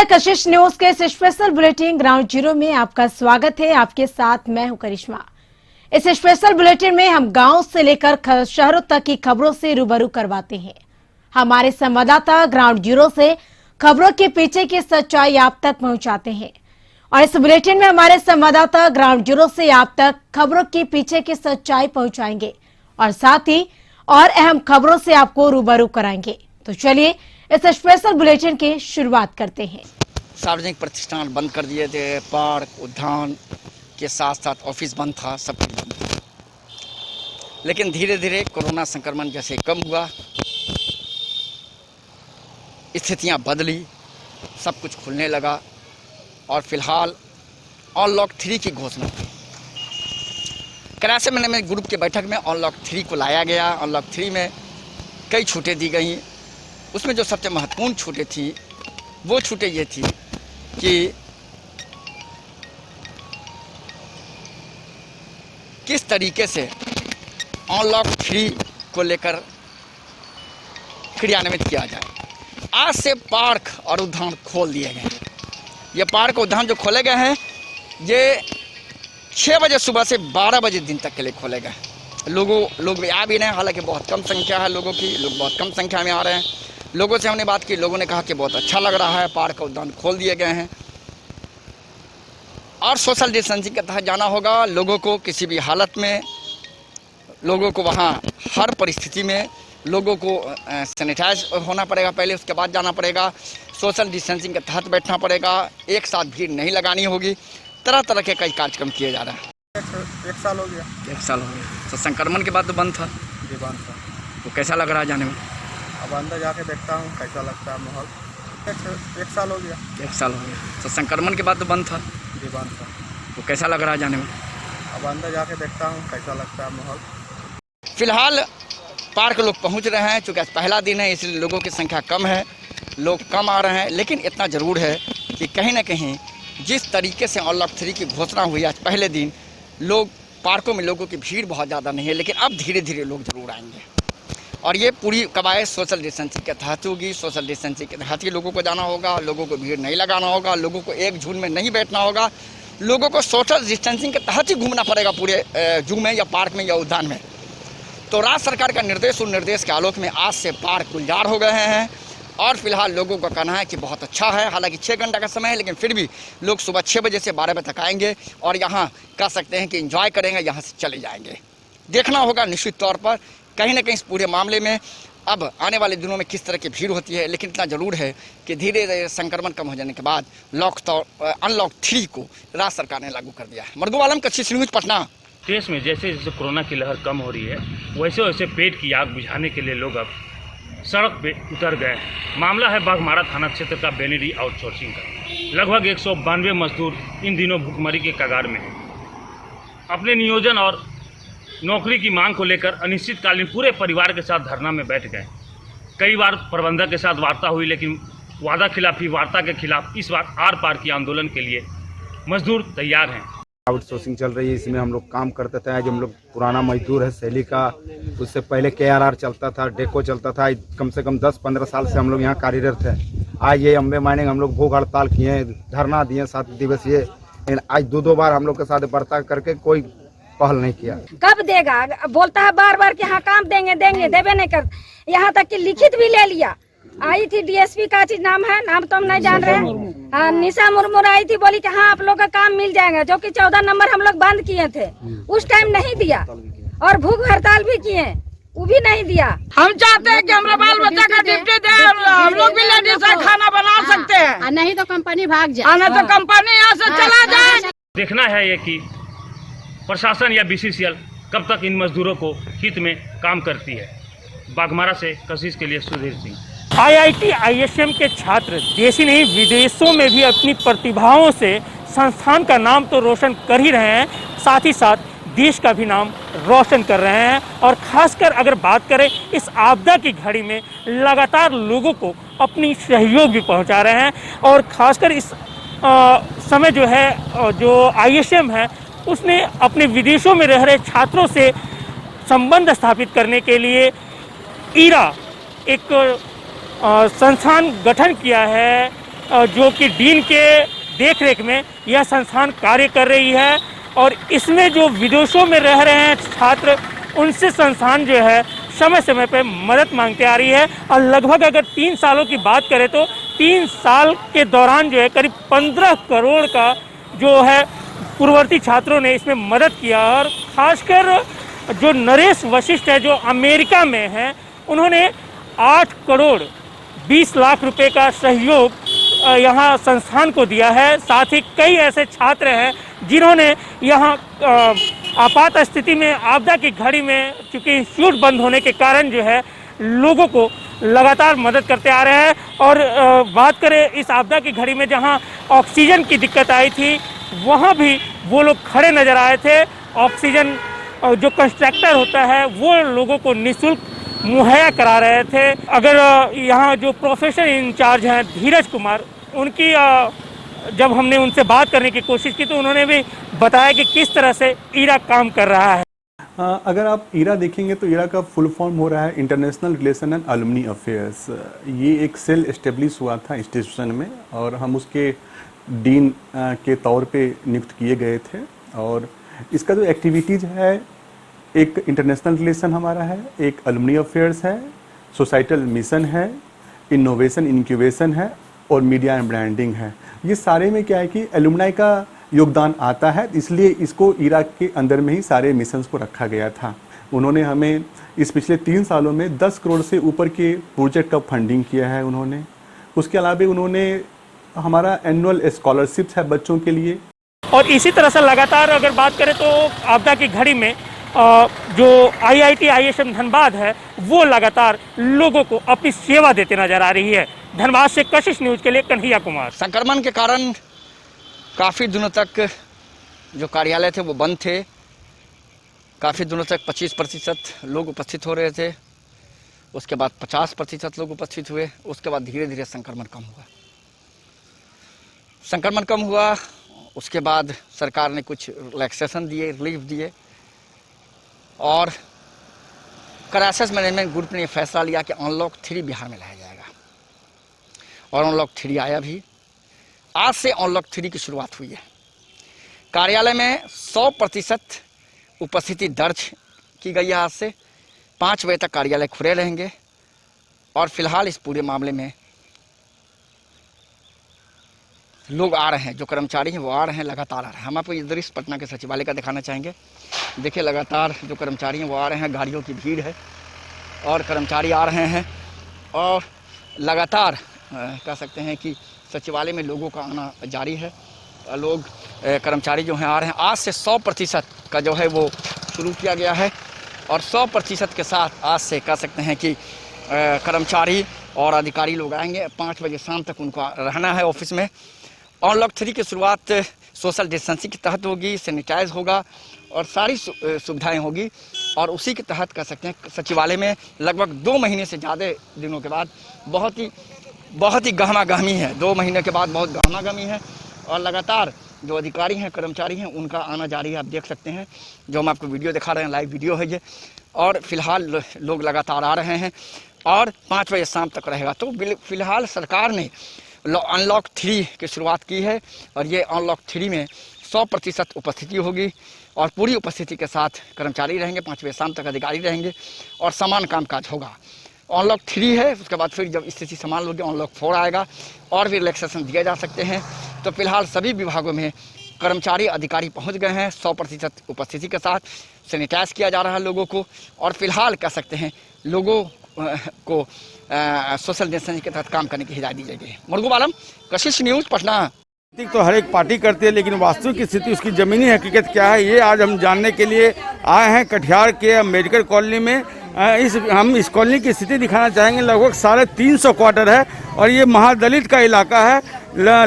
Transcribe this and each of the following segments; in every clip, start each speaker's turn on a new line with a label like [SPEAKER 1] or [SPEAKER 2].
[SPEAKER 1] नमस्कार, कशिश न्यूज के इस स्पेशल बुलेटिन ग्राउंड जीरो में आपका स्वागत है। आपके साथ मैं हूं करिश्मा। इस स्पेशल बुलेटिन में हम गांव से लेकर शहरों तक की खबरों से रूबरू करवाते हैं। हमारे संवाददाता ग्राउंड जीरो से खबरों के पीछे की सच्चाई आप तक पहुंचाते हैं और इस बुलेटिन में हमारे संवाददाता ग्राउंड जीरो से आप तक खबरों के पीछे की सच्चाई पहुंचाएंगे और साथ ही और अहम खबरों से आपको रूबरू कराएंगे। तो चलिए इस स्पेशल बुलेटिन की शुरुआत करते हैं।
[SPEAKER 2] सार्वजनिक प्रतिष्ठान बंद कर दिए थे, पार्क उद्यान के साथ साथ ऑफिस बंद था, सब कुछ बंद था। लेकिन धीरे धीरे कोरोना संक्रमण जैसे कम हुआ, स्थितियां बदली, सब कुछ खुलने लगा और फिलहाल अनलॉक 3 की घोषणा हुई। कराची में ग्रुप की बैठक में अनलॉक 3 को लाया गया। अनलॉक 3 में कई छूटें दी गई। उसमें जो सबसे महत्वपूर्ण छूटें थी वो छूटें ये थी कि किस तरीके से अनलॉक 3 को लेकर क्रियान्वित किया जाए। आज से पार्क और उद्यान खोल दिए गए। ये पार्क उद्यान जो खोले गए हैं ये 6 बजे सुबह से 12 बजे दिन तक के लिए खोले गए। लोग आ भी रहे हैं, हालांकि बहुत कम संख्या है लोगों की, लोग बहुत कम संख्या में आ रहे हैं। लोगों से हमने बात की, लोगों ने कहा कि बहुत अच्छा लग रहा है, पार्क उद्यान खोल दिए गए हैं और सोशल डिस्टेंसिंग के तहत जाना होगा। लोगों को किसी भी हालत में, लोगों को वहाँ हर परिस्थिति में लोगों को सैनिटाइज होना पड़ेगा पहले, उसके बाद जाना पड़ेगा। सोशल डिस्टेंसिंग के तहत बैठना पड़ेगा, एक साथ भीड़ नहीं लगानी होगी। तरह तरह के कई कार्यक्रम किए जा रहे हैं।
[SPEAKER 3] एक साल हो गया।
[SPEAKER 2] तो संक्रमण के बाद तो बंद था।
[SPEAKER 3] जी बंद था।
[SPEAKER 2] तो कैसा लग रहा है जाने में?
[SPEAKER 3] अब अंदर जाके देखता हूँ कैसा लगता है माहौल। एक साल हो गया।
[SPEAKER 2] तो संक्रमण के बाद तो बंद था।
[SPEAKER 3] जी बंद था।
[SPEAKER 2] तो कैसा लग रहा है जाने में?
[SPEAKER 3] अब अंदर जाके देखता हूँ कैसा लगता है माहौल।
[SPEAKER 2] फिलहाल पार्क लोग पहुँच रहे हैं, चूँकि पहला दिन है इसलिए लोगों की संख्या कम है, लोग कम आ रहे हैं। लेकिन इतना ज़रूर है कि कहीं ना कहीं जिस तरीके से अनलॉक 3 की घोषणा हुई आज पहले दिन, लोग पार्कों में लोगों की भीड़ बहुत ज़्यादा नहीं है, लेकिन अब धीरे धीरे लोग ज़रूर आएंगे और ये पूरी कवायद सोशल डिस्टेंसिंग के तहत होगी। सोशल डिस्टेंसिंग के तहत ही लोगों को जाना होगा, लोगों को भीड़ नहीं लगाना होगा, लोगों को एक झुंड में नहीं बैठना होगा, लोगों को सोशल डिस्टेंसिंग के तहत ही घूमना पड़ेगा पूरे जू में या पार्क में या उद्यान में। तो राज्य सरकार का निर्देश, उन निर्देश के आलोक में आज से पार्क गुलजार हो गए हैं और फिलहाल लोगों का कहना है कि बहुत अच्छा है। हालांकि 6 घंटा का समय है, लेकिन फिर भी लोग सुबह 6 बजे से 12 बजे तक आएंगे और यहाँ कह सकते हैं कि एंजॉय करेंगे, यहाँ से चले जाएंगे। देखना होगा निश्चित तौर पर कहीं ना कहीं इस पूरे मामले में अब आने वाले दिनों में किस तरह की भीड़ होती है। लेकिन इतना ज़रूर है कि धीरे धीरे संक्रमण कम हो जाने के बाद अनलॉक 3 को राज्य सरकार ने लागू कर दिया है। मर्दू आलम, कशिश न्यूज, पटना।
[SPEAKER 4] देश में जैसे जैसे कोरोना की लहर कम हो रही है वैसे वैसे पेट की आग बुझाने के लिए लोग अब सड़क पे उतर गए हैं। मामला है बाघमारा थाना क्षेत्र का बेनेडी आउटसोर्सिंग का। लगभग 192 मजदूर इन दिनों भूखमरी के कगार में हैं। अपने नियोजन और नौकरी की मांग को लेकर अनिश्चितकालीन पूरे परिवार के साथ धरना में बैठ गए। कई बार प्रबंधक के साथ वार्ता हुई, लेकिन वादा खिलाफी वार्ता के खिलाफ इस बार आर पार की आंदोलन के लिए मजदूर तैयार हैं।
[SPEAKER 5] आउटसोर्सिंग चल रही है, इसमें हम लोग काम करते थे। जो हम लोग पुराना मजदूर है शैली का, उससे पहले KRR चलता था, डेको चलता था। कम से कम 10-15 साल से हम लोग यहाँ कार्यरत थे। आज ये अम्बे माइनिंग हम लोग भूख हड़ताल किए, धरना दिए 7 दिवसीय। आज 2 बार हम लोग के साथ वार्ता करके कोई पहल नहीं किया।
[SPEAKER 6] कब देगा? बोलता है बार बार कि हाँ काम देंगे, देवे नहीं कर। यहाँ तक कि लिखित भी ले लिया। आई थी DSP का चीज नाम है, नाम तो हम नहीं जान रहे। हाँ, निशा मुर्मू आई थी, बोली कि हाँ आप लोग का काम मिल जाएगा, जो कि 14 नंबर हम लोग बंद किए थे, उस टाइम नहीं दिया और भूख हड़ताल भी किए, वो भी नहीं दिया।
[SPEAKER 7] हम चाहते हैं कि हमारे बाल बच्चा का ड्यूटी दे, हम लोग भी लेडीज खाना बना सकते हैं,
[SPEAKER 8] नहीं तो कंपनी भाग जाए,
[SPEAKER 7] नहीं तो कंपनी यहाँ से चला जाए। देखना
[SPEAKER 4] है ये कि प्रशासन या BCCL कब तक इन मजदूरों को हित में काम करती है। बाघमारा से कशिश के लिए सुधीर सिंह।
[SPEAKER 9] IIT ISM के छात्र देश ही नहीं विदेशों में भी अपनी प्रतिभाओं से संस्थान का नाम तो रोशन कर ही रहे हैं, साथ ही साथ देश का भी नाम रोशन कर रहे हैं। और खासकर अगर बात करें इस आपदा की घड़ी में लगातार लोगों को अपनी सहयोग भी पहुंचा रहे हैं। और खासकर इस समय जो है जो ISM है उसने अपने विदेशों में रह रहे छात्रों से संबंध स्थापित करने के लिए IRA एक संस्थान गठन किया है जो कि डीन के देखरेख में यह संस्थान कार्य कर रही है और इसमें जो विदेशों में रह रहे हैं छात्र, उनसे संस्थान जो है समय समय पर मदद मांगते आ रही है। और लगभग अगर 3 सालों की बात करें तो 3 साल के दौरान जो है करीब 15 करोड़ का जो है पूर्ववर्ती छात्रों ने इसमें मदद किया। और खासकर जो नरेश वशिष्ठ है जो अमेरिका में हैं, उन्होंने 8 करोड़ 20 लाख रुपए का सहयोग यहाँ संस्थान को दिया है। साथ ही कई ऐसे छात्र हैं जिन्होंने यहाँ आपात स्थिति में, आपदा की घड़ी में, चूँकि इंस्टीट्यूट बंद होने के कारण जो है लोगों को लगातार मदद करते आ रहे हैं। और बात करें इस आपदा की घड़ी में जहाँ ऑक्सीजन की दिक्कत आई थी, वहाँ भी वो लोग खड़े नजर आए थे। ऑक्सीजन जो कंस्ट्रक्टर होता है वो लोगों को निःशुल्क मुहैया करा रहे थे। अगर यहाँ जो प्रोफेसर इंचार्ज हैं धीरज कुमार, उनकी जब हमने उनसे बात करने की कोशिश की तो उन्होंने भी बताया कि किस तरह से ईरा काम कर रहा है।
[SPEAKER 8] अगर आप ईरा देखेंगे तो ईरा का फुल फॉर्म हो रहा है इंटरनेशनल रिलेशन एंड अलुमनी अफेयर्स। ये एक सेल एस्टेब्लिश हुआ था इंस्टीट्यूशन में और हम उसके डीन के तौर पे नियुक्त किए गए थे। और इसका जो एक्टिविटीज़ है, एक इंटरनेशनल रिलेशन हमारा है, एक अलुमनी अफेयर्स है, सोसाइटल मिशन है, इनोवेशन इंक्यूबेशन है और मीडिया एंड ब्रांडिंग है। ये सारे में क्या है कि एलुमनाई का योगदान आता है, इसलिए इसको ईरा के अंदर में ही सारे मिशंस को रखा गया था। उन्होंने हमें इस पिछले 3 सालों में 10 करोड़ से ऊपर के प्रोजेक्ट का फंडिंग किया है उन्होंने। उसके अलावा उन्होंने हमारा एनुअल स्कॉलरशिप्स है बच्चों के लिए।
[SPEAKER 9] और इसी तरह से लगातार अगर बात करें तो आपदा की घड़ी में जो IIT ISM धनबाद है वो लगातार लोगों को अपनी सेवा देते नजर आ रही है। धनबाद से कशिश न्यूज के लिए कन्हैया कुमार।
[SPEAKER 2] संक्रमण के कारण काफ़ी दिनों तक जो कार्यालय थे वो बंद थे। काफ़ी दिनों तक 25% लोग उपस्थित हो रहे थे, उसके बाद 50% लोग उपस्थित हुए, उसके बाद धीरे धीरे संक्रमण कम हुआ। संक्रमण कम हुआ उसके बाद सरकार ने कुछ रिलैक्सेशन दिए, रिलीफ दिए और क्राइसिस मैनेजमेंट ग्रुप ने फैसला लिया कि अनलॉक 3 बिहार में लाया जाएगा और अनलॉक 3 आया भी। आज से अनलॉक 3 की शुरुआत हुई है। कार्यालय में 100% उपस्थिति दर्ज की गई है। आज से 5 बजे तक कार्यालय खुले रहेंगे और फिलहाल इस पूरे मामले में लोग आ रहे हैं, जो कर्मचारी हैं वो आ रहे हैं, लगातार आ रहे हैं। हम आपको ये दृश्य पटना के सचिवालय का दिखाना चाहेंगे। देखिए लगातार जो कर्मचारी हैं वो आ रहे हैं, गाड़ियों की भीड़ है और कर्मचारी आ रहे हैं और लगातार कह सकते हैं कि सचिवालय में लोगों का आना जारी है। लोग कर्मचारी जो हैं आ रहे हैं। आज से 100% का जो है वो शुरू किया गया है और 100% के साथ आज से कह सकते हैं कि कर्मचारी और अधिकारी लोग आएंगे। 5 बजे शाम तक उनको रहना है ऑफिस में। अनलॉक 3 की शुरुआत सोशल डिस्टेंसिंग के तहत होगी, सैनिटाइज होगा और सारी सुविधाएं होगी और उसी के तहत कह सकते हैं सचिवालय में लगभग 2 महीने से ज़्यादा दिनों के बाद बहुत ही गहमा गहमी है। 2 महीने के बाद बहुत गहमा गहमी है और लगातार जो अधिकारी हैं, कर्मचारी हैं, उनका आना जारी है। आप देख सकते हैं जो हम आपको वीडियो दिखा रहे हैं, लाइव वीडियो है ये। और फिलहाल लोग लगातार आ रहे हैं और 5 बजे शाम तक रहेगा। तो फिलहाल सरकार ने अनलॉक 3 की शुरुआत की है और ये अनलॉक 3 में 100% उपस्थिति होगी और पूरी उपस्थिति के साथ कर्मचारी रहेंगे, 5 बजे शाम तक अधिकारी रहेंगे और समान कामकाज होगा। अनलॉक 3 है, उसके बाद फिर जब स्थिति समान होगी अनलॉक 4 आएगा और भी रिलैक्सेशन दिए जा सकते हैं। तो फिलहाल सभी विभागों में कर्मचारी अधिकारी पहुंच गए हैं 100% उपस्थिति के साथ। सैनिटाइज किया जा रहा है लोगों को और फिलहाल कह सकते हैं लोगों को सोशल डिस्टेंसिंग के तहत काम करने की हिदायत दी जाएगी। मुर्गुब आलम, कशिश न्यूज, पटना।
[SPEAKER 5] तो हर एक पार्टी करती है, लेकिन वास्तविक स्थिति, उसकी जमीनी हकीकत क्या है, ये आज हम जानने के लिए आए हैं कटिहार के अम्बेडकर कॉलोनी में। हम इस कॉलोनी की स्थिति दिखाना चाहेंगे। लगभग 350 क्वार्टर है और ये महादलित का इलाका है।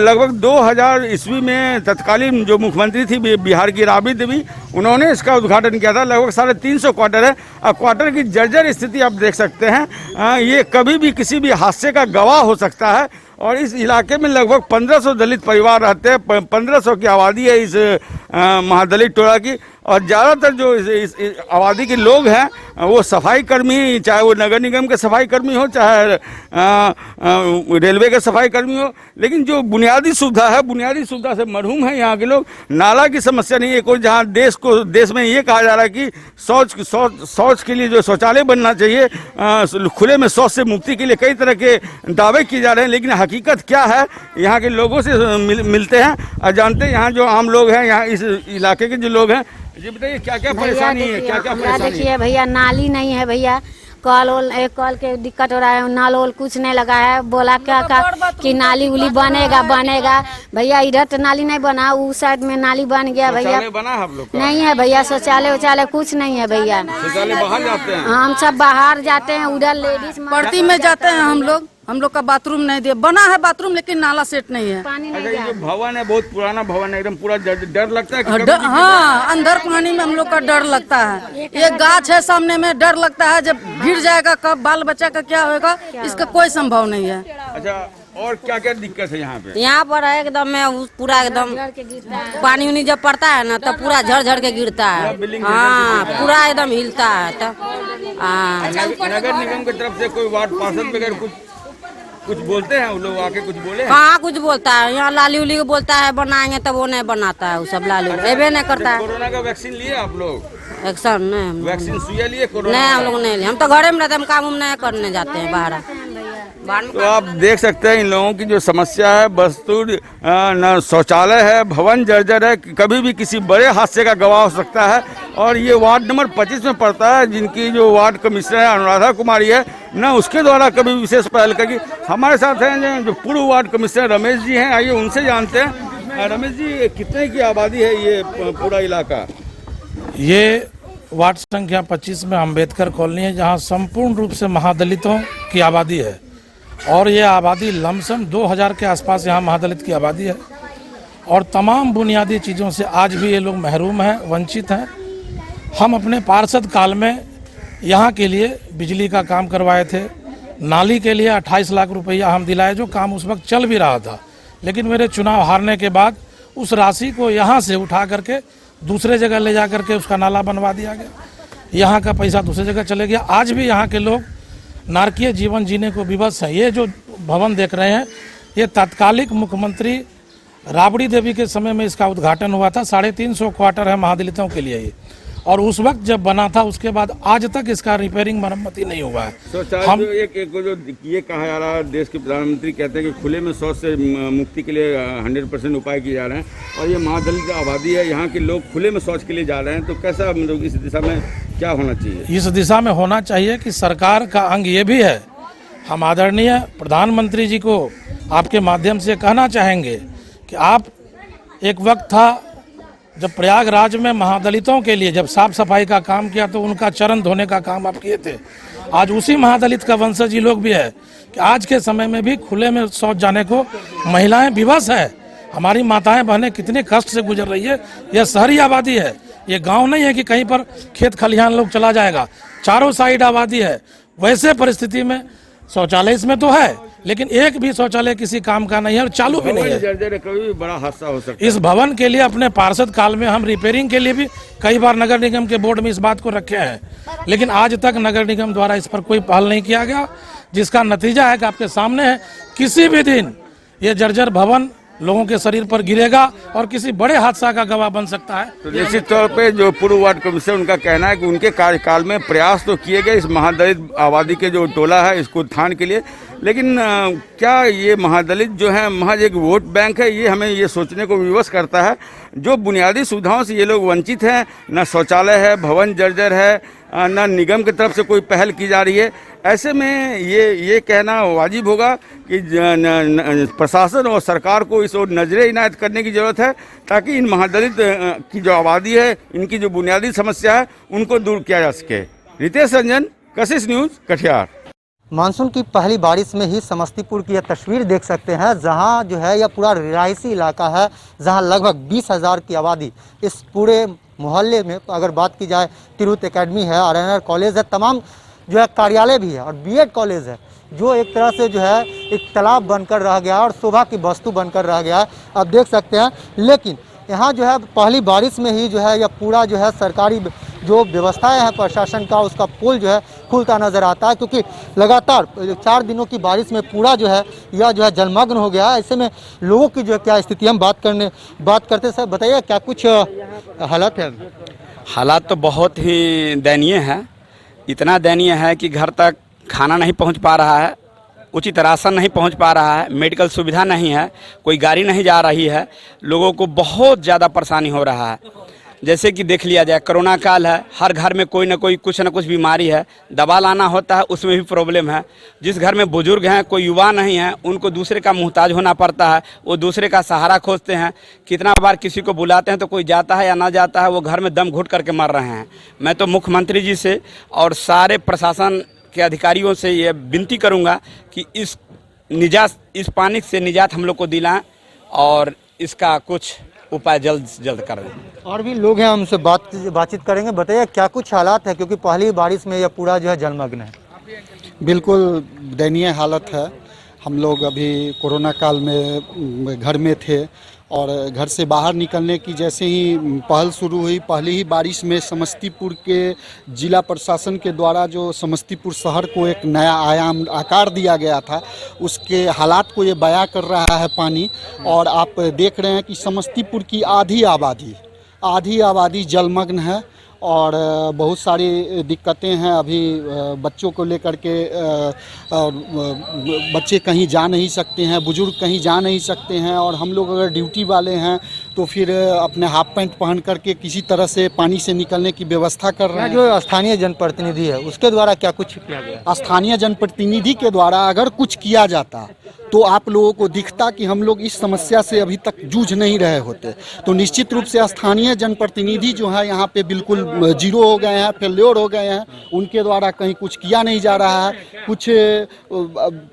[SPEAKER 5] लगभग 2000 ईस्वी में तत्कालीन जो मुख्यमंत्री थी बिहार की राबड़ी देवी, उन्होंने इसका उद्घाटन किया था। लगभग 350 क्वार्टर है और क्वार्टर की जर्जर स्थिति आप देख सकते हैं। ये कभी भी किसी भी हादसे का गवाह हो सकता है और इस इलाके में लगभग 1500 दलित परिवार रहते हैं। 1500 की आबादी है इस महादलित टोला की, और ज़्यादातर जो इस आबादी के लोग हैं वो सफाई कर्मी, चाहे वो नगर निगम के सफाई कर्मी हो, चाहे रेलवे के सफाई कर्मी हो, लेकिन जो बुनियादी सुविधा है, बुनियादी सुविधा से महरूम है यहाँ के लोग। नाला की समस्या नहीं है कोई, जहाँ देश में ये कहा जा रहा है कि शौच के लिए जो शौचालय बनना चाहिए, खुले में शौच से मुक्ति के लिए कई तरह के दावे किए जा रहे हैं, लेकिन हकीकत क्या है यहाँ के लोगों से मिलते हैं और जानते हैं। यहाँ जो आम लोग हैं, यहाँ इस इलाके के जो लोग हैं, जी बताइए क्या क्या परेशानी है, क्या क्या परेशानी है?
[SPEAKER 10] देखिए भैया, नाली नहीं है भैया, कल के दिक्कत हो रहा है, नाल वोल कुछ नहीं लगा है। बोला क्या कि नाली उली बनेगा भैया, इधर तो नाली नहीं बना, उस साइड में नाली बन गया भैया।
[SPEAKER 5] बना है आप लोग का?
[SPEAKER 10] नहीं है भैया, शौचालय कुछ नहीं है भैया।
[SPEAKER 5] शौचालय बाहर जाते हैं?
[SPEAKER 10] हम सब बाहर जाते हैं, उधर लेडीज
[SPEAKER 7] पड़ती में जाते हैं हम लोग का बाथरूम नहीं दिया, बना है बाथरूम लेकिन नाला सेट नहीं है।
[SPEAKER 10] पानी
[SPEAKER 5] अच्छा,
[SPEAKER 10] नहीं
[SPEAKER 5] ये जो भवन है बहुत पुराना भवन है, एकदम पूरा डर लगता है कि
[SPEAKER 7] हाँ, अंदर पानी में हम लोग का डर लगता है। ये गाछ है सामने में, डर लगता है जब गिर जाएगा, कब बाल बच्चा का क्या होगा, इसका कोई संभव नहीं है।
[SPEAKER 5] अच्छा, और क्या क्या दिक्कत है यहाँ पे?
[SPEAKER 10] यहाँ पर एकदम में पूरा एकदम पानी उनी जब पड़ता है ना, तब पूरा झड़ के गिरता है। हाँ, पूरा एकदम हिलता है। तब
[SPEAKER 5] नगर निगम की तरफ से कोई वार्ड पार्षद वगैरह कुछ बोलते हैं? वो लोग आके कुछ बोले?
[SPEAKER 10] हाँ, कुछ बोलता है। यहाँ लाली उली को बोलता है बनाएंगे, तब वो नहीं बनाता है। वो सब लाली एबे नहीं करता है।
[SPEAKER 5] कोरोना का वैक्सीन लिए आप लोग?
[SPEAKER 10] एक्शन नहीं,
[SPEAKER 5] वैक्सीन सुइया लिए कोरोना?
[SPEAKER 10] नहीं, हम लोग नहीं लिए। हम तो घरे में रहते हैं, हम काम नहीं करने जाते हैं बाहर।
[SPEAKER 5] तो आप देख सकते हैं इन लोगों की जो समस्या है, वस्तु न शौचालय है, भवन जर्जर है, कभी भी किसी बड़े हादसे का गवाह हो सकता है। और ये वार्ड नंबर 25 में पड़ता है, जिनकी जो वार्ड कमिश्नर है अनुराधा कुमारी है, न उसके द्वारा कभी विशेष पहल करी। हमारे साथ हैं जो पूर्व वार्ड कमिश्नर रमेश जी हैं, आइए उनसे जानते हैं। रमेश जी, कितने की आबादी है ये पूरा इलाका?
[SPEAKER 11] ये वार्ड संख्या 25 में अम्बेडकर कॉलोनी है, जहाँ संपूर्ण रूप से महादलितों की आबादी है, और ये आबादी लमसम 2000 के आसपास यहाँ महादलित की आबादी है। और तमाम बुनियादी चीज़ों से आज भी ये लोग महरूम हैं, वंचित हैं। हम अपने पार्षद काल में यहाँ के लिए बिजली का काम करवाए थे, नाली के लिए 28 लाख रुपया हम दिलाए, जो काम उस वक्त चल भी रहा था। लेकिन मेरे चुनाव हारने के बाद उस राशि को यहाँ से उठा करके दूसरे जगह ले जा करके उसका नाला बनवा दिया गया, यहाँ का पैसा दूसरी जगह चले गया। आज भी यहाँ के लोग नारकीय जीवन जीने को विवश है। ये जो भवन देख रहे हैं, ये तत्कालिक मुख्यमंत्री राबड़ी देवी के समय में इसका उद्घाटन हुआ था। 350 क्वार्टर है महादलितों के लिए ये, और उस वक्त जब बना था उसके बाद आज तक इसका रिपेयरिंग मरम्मती नहीं हुआ है।
[SPEAKER 5] हम एक जो ये कहा जा रहा है, देश के प्रधानमंत्री कहते हैं कि खुले में शौच से मुक्ति के लिए 100% उपाय किए जा रहे हैं, और ये महादलित आबादी है, यहाँ के लोग खुले में शौच के लिए जा रहे हैं। तो कैसा मतलब इस दिशा में क्या होना चाहिए?
[SPEAKER 11] इस दिशा में होना चाहिए कि सरकार का अंग ये भी है। हम आदरणीय प्रधानमंत्री जी को आपके माध्यम से कहना चाहेंगे कि आप, एक वक्त था जब प्रयागराज में महादलितों के लिए जब साफ सफाई का काम किया तो उनका चरण धोने का काम आप किए थे। आज उसी महादलित का वंशज लोग भी है कि आज के समय में भी खुले में शौच जाने को महिलाएं विवश है। हमारी माताएं बहनें कितने कष्ट से गुजर रही है। यह शहरी आबादी है, ये गांव नहीं है कि कहीं पर खेत खलिहान लोग चला जाएगा, चारों साइड आबादी है। वैसे परिस्थिति में शौचालय इसमें तो है, लेकिन एक भी शौचालय किसी काम का नहीं है और चालू भी नहीं है।
[SPEAKER 5] कभी भी बड़ा हादसा हो सकता है।
[SPEAKER 11] इस भवन के लिए अपने पार्षद काल में हम रिपेयरिंग के लिए भी कई बार नगर निगम के बोर्ड में इस बात को रखे हैं, लेकिन आज तक नगर निगम द्वारा इस पर कोई पहल नहीं किया गया, जिसका नतीजा है कि आपके सामने है। किसी भी दिन ये जर्जर भवन लोगों के शरीर पर गिरेगा और किसी बड़े हादसा का गवाह बन सकता है।
[SPEAKER 5] तो निश्चित तौर पे जो पूर्व वार्ड कमिश्नर, उनका कहना है कि उनके कार्यकाल में प्रयास तो किए गए इस महादलित आबादी के जो टोला है इसको उत्थान के लिए, लेकिन क्या ये महादलित जो है महज एक वोट बैंक है? ये हमें ये सोचने को विवश करता है। जो बुनियादी सुविधाओं से ये लोग वंचित हैं, न शौचालय है, भवन जर्जर है, न निगम की तरफ से कोई पहल की जा रही है। ऐसे में ये कहना वाजिब होगा कि प्रशासन और सरकार को इस ओर नजरें इनायत करने की ज़रूरत है, ताकि इन महादलित की जो आबादी है, इनकी जो बुनियादी समस्या है, उनको दूर किया जा सके। रितेश रंजन, कशिश न्यूज़, कटिहार।
[SPEAKER 12] मानसून की पहली बारिश में ही समस्तीपुर की यह तस्वीर देख सकते हैं, जहां जो है यह पूरा रिहायशी इलाका है, जहां लगभग 20,000 की आबादी। इस पूरे मोहल्ले में अगर बात की जाए, तिरुत एकेडमी है, आरएनआर कॉलेज है, तमाम जो है कार्यालय भी है और बीएड कॉलेज है, जो एक तरह से जो है एक तालाब बनकर रह गया और शोभा की वस्तु बनकर रह गया, आप देख सकते हैं। लेकिन यहाँ जो है पहली बारिश में ही जो है यह पूरा जो है सरकारी जो व्यवस्थाएं हैं प्रशासन का, उसका पोल जो है खुलता नजर आता है, क्योंकि लगातार 4 दिनों की बारिश में पूरा जो है यह जो है जलमग्न हो गया है। ऐसे में लोगों की जो है क्या स्थिति, हम बात करते सर, बताइए क्या कुछ हालत है?
[SPEAKER 2] हालात तो बहुत ही दयनीय है, इतना दयनीय है कि घर तक खाना नहीं पहुंच पा रहा है, उचित राशन नहीं पहुंच पा रहा है, मेडिकल सुविधा नहीं है, कोई गाड़ी नहीं जा रही है, लोगों को बहुत ज़्यादा परेशानी हो रहा है। जैसे कि देख लिया जाए, कोरोना काल है, हर घर में कोई ना कोई कुछ ना कुछ बीमारी है, दवा लाना होता है उसमें भी प्रॉब्लम है। जिस घर में बुजुर्ग हैं, कोई युवा नहीं है, उनको दूसरे का मुहताज होना पड़ता है, वो दूसरे का सहारा खोजते हैं। कितना बार किसी को बुलाते हैं तो कोई जाता है या ना जाता है, वो घर में दम घुट करके मर रहे हैं। मैं तो मुख्यमंत्री जी से और सारे प्रशासन के अधिकारियों से ये विनती करूँगा कि इस पानी से निजात हम लोग को दिलाएं और इसका कुछ उपाय जल्द से जल्द करें।
[SPEAKER 12] और भी लोग हैं, हमसे बातचीत करेंगे। बताइए क्या कुछ हालात है, क्योंकि पहली बारिश में यह पूरा जो है जलमग्न है?
[SPEAKER 13] बिल्कुल दयनीय हालत है। हम लोग अभी कोरोना काल में घर में थे और घर से बाहर निकलने की जैसे ही पहल शुरू हुई, पहली ही बारिश में समस्तीपुर के जिला प्रशासन के द्वारा जो समस्तीपुर शहर को एक नया आकार दिया गया था, उसके हालात को ये बयां कर रहा है पानी। और आप देख रहे हैं कि समस्तीपुर की आधी आबादी जलमग्न है और बहुत सारी दिक्कतें हैं। अभी बच्चों को लेकर के बच्चे कहीं जा नहीं सकते हैं, बुजुर्ग कहीं जा नहीं सकते हैं, और हम लोग अगर ड्यूटी वाले हैं तो फिर अपने हाफ पैंट पहन करके किसी तरह से पानी से निकलने की व्यवस्था कर रहे हैं।
[SPEAKER 12] जो स्थानीय जनप्रतिनिधि है उसके द्वारा क्या कुछ किया गया?
[SPEAKER 13] स्थानीय जनप्रतिनिधि के द्वारा अगर कुछ किया जाता तो आप लोगों को दिखता कि हम लोग इस समस्या से अभी तक जूझ नहीं रहे होते। तो निश्चित रूप से स्थानीय जनप्रतिनिधि जो है यहाँ पे बिल्कुल जीरो हो गए हैं, फेल्योर हो गए हैं। उनके द्वारा कहीं कुछ किया नहीं जा रहा है। कुछ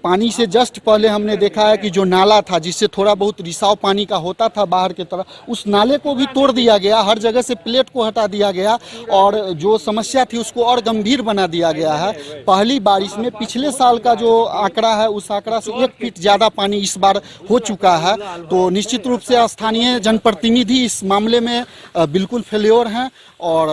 [SPEAKER 13] पानी से जस्ट पहले हमने देखा है कि जो नाला था जिससे थोड़ा बहुत रिसाव पानी का होता था बाहर की तरफ, उस नाले को भी तोड़ दिया गया, हर जगह से प्लेट को हटा दिया गया और जो समस्या थी उसको और गंभीर बना दिया गया है। पहली बारिश में पिछले साल का जो आंकड़ा है उस आंकड़ा से 1 फीट ज़्यादा पानी इस बार हो चुका है। तो निश्चित रूप से स्थानीय जनप्रतिनिधि इस मामले में बिल्कुल फेल्योर हैं और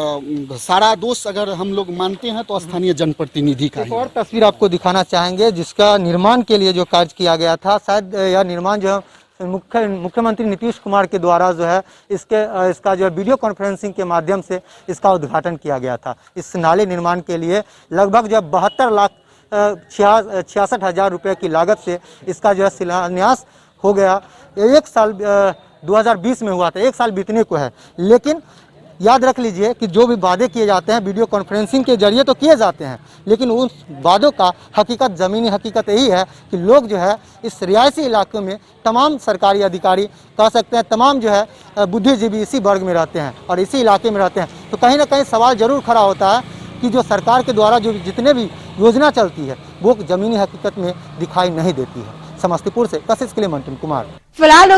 [SPEAKER 13] सारा दोष अगर हम लोग मानते हैं तो स्थानीय जनप्रतिनिधि का।
[SPEAKER 12] एक और तस्वीर आपको दिखाना चाहेंगे जिसका निर्माण के लिए जो कार्य किया गया था, शायद यह निर्माण जो है मुख्यमंत्री नीतीश कुमार के द्वारा जो है इसका जो है वीडियो कॉन्फ्रेंसिंग के माध्यम से इसका उद्घाटन किया गया था। इस नाले निर्माण के लिए लगभग जो 72,66,000 रुपये की लागत से इसका जो है शिलान्यास हो गया। 1 साल 2020 में हुआ था, 1 साल बीतने को है। लेकिन याद रख लीजिए कि जो भी वादे किए जाते हैं वीडियो कॉन्फ्रेंसिंग के जरिए तो किए जाते हैं, लेकिन उन वादों का हकीकत, ज़मीनी हकीकत यही है कि लोग जो है इस रिहायशी इलाकों में तमाम सरकारी अधिकारी कह सकते हैं, तमाम जो है बुद्धिजीवी इसी वर्ग में रहते हैं और इसी इलाके में रहते हैं। तो कहीं ना कहीं सवाल जरूर खड़ा होता है कि जो सरकार के द्वारा जो जितने भी योजना चलती है वो ज़मीनी हकीकत में दिखाई नहीं देती है। समस्तीपुर से कशिश के लिए मंटन कुमार।
[SPEAKER 1] फिलहाल